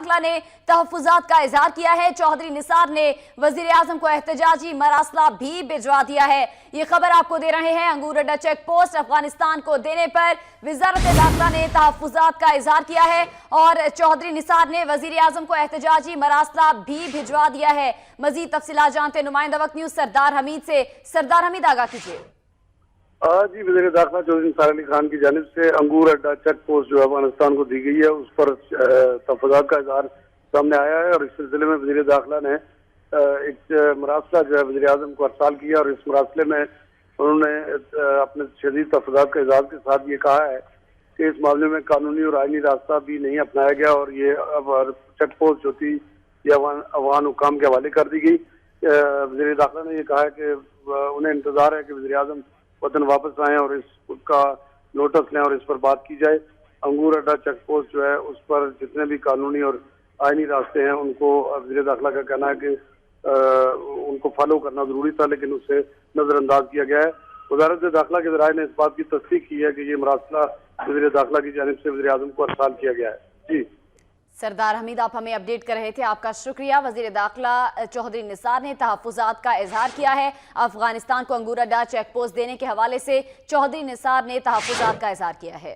दाखिला ने तहफ़्फ़ुज़ात का इजहार किया है। चौधरी निसार ने वज़ीर आज़म को एहतजाजी मरासला भी भिजवा दिया है। ये खबर आपको दे रहे हैं। अंगूर अड्डा चेक पोस्ट अफगानिस्तान को देने पर वज़ारत दाखिला ने तहफ़्फ़ुज़ात का इजहार किया है और चौधरी निसार ने वज़ीर आज़म को एहतजाजी मरासला भी भिजवा दिया है। मज़ीद तफ़सीलात जानते नुमाइंदा वक्त न्यूज़ सरदार हमीद से। सरदार हमीद, आगाह कीजिए। जी, वज़ीर दाखिला चौधरी निसार अली खान की जानिब से अंगूर अड्डा चेक पोस्ट जो अफगानिस्तान को दी गई है उस पर तहफ़्फ़ुज़ात का इजहार सामने आया है और इस सिलसिले में वज़ीर दाखिला ने एक मरासला जो है वज़ीर आज़म को अरसाल किया और इस मरासले में उन्होंने अपने शदीद तहफ़्फ़ुज़ात के इजहार के साथ ये कहा है कि इस मामले में कानूनी और आईनी रास्ता भी नहीं अपनाया गया और ये अब चेक पोस्ट जो थी ये अफगान हुक्काम के हवाले कर दी गई। वज़ीर दाखिला ने ये कहा है कि उन्हें इंतज़ार है कि वज़ीर आज़म वतन वापस आएँ और उसका नोटिस लें और इस पर बात की जाए। अंगूर अड्डा चेक पोस्ट जो है उस पर जितने भी कानूनी और आईनी रास्ते हैं उनको वज़ीर दाखिला का कहना है कि उनको फॉलो करना ज़रूरी था, लेकिन उससे नज़रअंदाज किया गया है। वज़ारत दाखिला के ज़राए ने इस बात की तस्दीक की है कि ये मरासला वज़ीर दाखिला की जानिब से वज़ीर आज़म को अरसाल किया गया है। जी सरदार हमीद, आप हमें अपडेट कर रहे थे, आपका शुक्रिया। वज़ीर दाखिला चौधरी निसार ने तहफ़्फ़ुज़ात का इजहार किया है। अफगानिस्तान को अंगूर अड्डा चेक पोस्ट देने के हवाले से चौधरी निसार ने तहफ़्फ़ुज़ात का इजहार किया है।